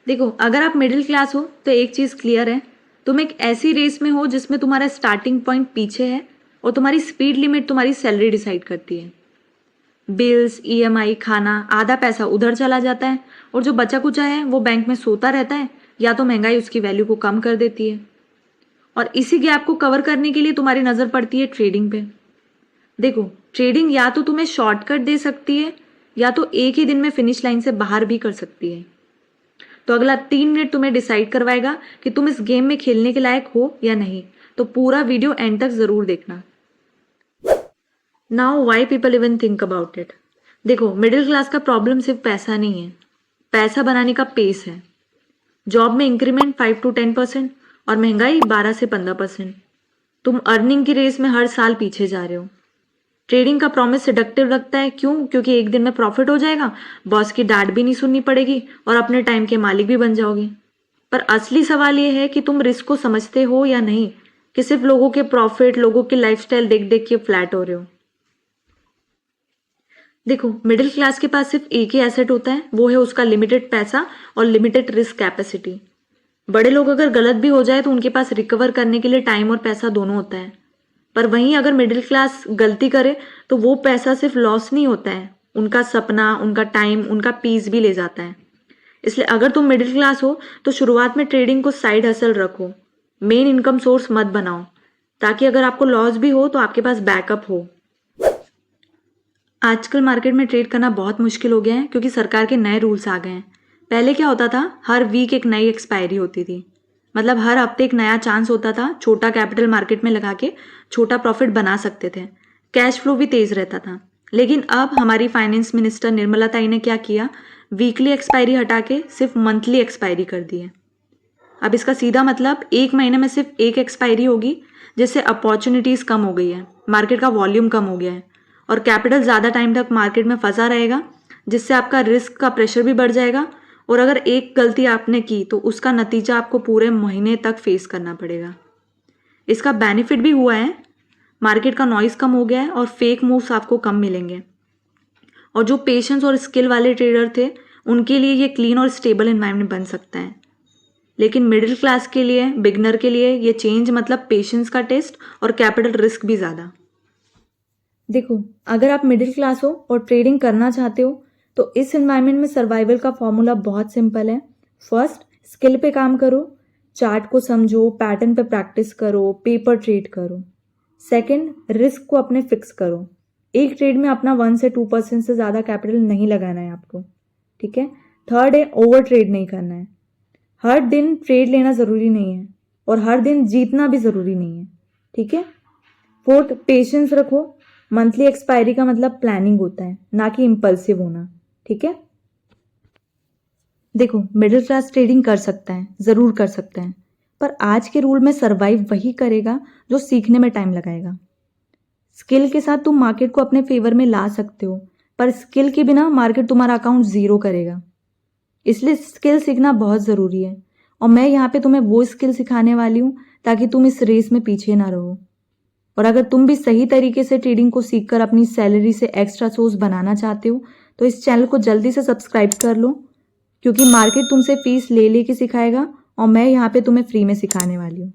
देखो, अगर आप मिडिल क्लास हो तो एक चीज़ क्लियर है, तुम एक ऐसी रेस में हो जिसमें तुम्हारा स्टार्टिंग पॉइंट पीछे है और तुम्हारी स्पीड लिमिट तुम्हारी सैलरी डिसाइड करती है। बिल्स, ईएमआई, खाना, आधा पैसा उधर चला जाता है और जो बचा कुचा है वो बैंक में सोता रहता है, या तो महंगाई उसकी वैल्यू को कम कर देती है। और इसी गैप को कवर करने के लिए तुम्हारी नज़र पड़ती है ट्रेडिंग पे। देखो, ट्रेडिंग या तो तुम्हें शॉर्टकट दे सकती है या तो एक ही दिन में फिनिश लाइन से बाहर भी कर सकती है। तो अगला 3 मिनट तुम्हें डिसाइड करवाएगा कि तुम इस गेम में खेलने के लायक हो या नहीं। तो पूरा वीडियो एंड तक जरूर देखना। Now why people even think about it. देखो, मिडिल क्लास का प्रॉब्लम सिर्फ पैसा नहीं है, पैसा बनाने का पेस है। जॉब में इंक्रीमेंट 5 to 10% और महंगाई 12 से 15%। तुम अर्निंग की रेस में हर साल पीछे जा रहे हो। ट्रेडिंग का प्रॉमिस सेडक्टिव लगता है, क्यों? क्योंकि एक दिन में प्रॉफिट हो जाएगा, बॉस की डांट भी नहीं सुननी पड़ेगी और अपने टाइम के मालिक भी बन जाओगे। पर असली सवाल यह है कि तुम रिस्क को समझते हो या नहीं, कि सिर्फ लोगों के प्रॉफिट, लोगों की लाइफस्टाइल देख देख के फ्लैट हो रहे हो। देखो, मिडिल क्लास के पास सिर्फ एक ही एसेट होता है, वो है उसका लिमिटेड पैसा और लिमिटेड रिस्क कैपेसिटी। बड़े लोग अगर गलत भी हो जाए तो उनके पास रिकवर करने के लिए टाइम और पैसा दोनों होता है। पर वहीं अगर मिडिल क्लास गलती करे तो वो पैसा सिर्फ लॉस नहीं होता है, उनका सपना, उनका टाइम, उनका पीस भी ले जाता है। इसलिए अगर तुम मिडिल क्लास हो तो शुरुआत में ट्रेडिंग को साइड हसल रखो, मेन इनकम सोर्स मत बनाओ, ताकि अगर आपको लॉस भी हो तो आपके पास बैकअप हो। आजकल मार्केट में ट्रेड करना बहुत मुश्किल हो गया है, क्योंकि सरकार के नए रूल्स आ गए हैं। पहले क्या होता था, हर वीक एक नई एक्सपायरी होती थी, मतलब हर हफ्ते एक नया चांस होता था, छोटा कैपिटल मार्केट में लगा के छोटा प्रॉफिट बना सकते थे, कैश फ्लो भी तेज रहता था। लेकिन अब हमारी फाइनेंस मिनिस्टर निर्मला ताई ने क्या किया, वीकली एक्सपायरी हटा के सिर्फ मंथली एक्सपायरी कर दी है। अब इसका सीधा मतलब एक महीने में सिर्फ एक एक्सपायरी होगी, जिससे अपॉर्चुनिटीज कम हो गई है, मार्केट का वॉल्यूम कम हो गया है और कैपिटल ज़्यादा टाइम तक मार्केट में फंसा रहेगा, जिससे आपका रिस्क का प्रेशर भी बढ़ जाएगा। और अगर एक गलती आपने की तो उसका नतीजा आपको पूरे महीने तक फेस करना पड़ेगा। इसका बेनिफिट भी हुआ है, मार्केट का नॉइज कम हो गया है और फेक मूव्स आपको कम मिलेंगे। और जो पेशेंस और स्किल वाले ट्रेडर थे उनके लिए ये क्लीन और स्टेबल एनवायरनमेंट बन सकता है। लेकिन मिडिल क्लास के लिए, बिगनर के लिए ये चेंज मतलब पेशेंस का टेस्ट और कैपिटल रिस्क भी ज़्यादा। देखो, अगर आप मिडिल क्लास हो और ट्रेडिंग करना चाहते हो तो इस एनवायरनमेंट में सर्वाइवल का फॉर्मूला बहुत सिंपल है। फर्स्ट, स्किल पे काम करो, चार्ट को समझो, पैटर्न पे प्रैक्टिस करो, पेपर ट्रेड करो। सेकंड, रिस्क को अपने फिक्स करो, एक ट्रेड में अपना 1 से 2% से ज़्यादा कैपिटल नहीं लगाना है आपको, ठीक है। थर्ड है, ओवर ट्रेड नहीं करना है, हर दिन ट्रेड लेना ज़रूरी नहीं है और हर दिन जीतना भी ज़रूरी नहीं है, ठीक है। फोर्थ, पेशेंस रखो, मंथली एक्सपायरी का मतलब प्लानिंग होता है, ना कि इम्पल्सिव होना, ठीक है। देखो, मिडिल क्लास ट्रेडिंग कर सकता है, ज़रूर कर सकता है, पर आज के रूल में सर्वाइव वही करेगा जो सीखने में टाइम लगाएगा। स्किल के साथ तुम मार्केट को अपने फेवर में ला सकते हो, पर स्किल के बिना मार्केट तुम्हारा अकाउंट ज़ीरो करेगा। इसलिए स्किल सीखना बहुत ज़रूरी है और मैं यहाँ पे तुम्हें वो स्किल सिखाने वाली हूँ ताकि तुम इस रेस में पीछे ना रहो। और अगर तुम भी सही तरीके से ट्रेडिंग को सीखकर अपनी सैलरी से एक्स्ट्रा सोर्स बनाना चाहते हो तो इस चैनल को जल्दी से सब्सक्राइब कर लो, क्योंकि मार्केट तुमसे फीस ले लेके सिखाएगा और मैं यहाँ पे तुम्हें फ्री में सिखाने वाली हूँ।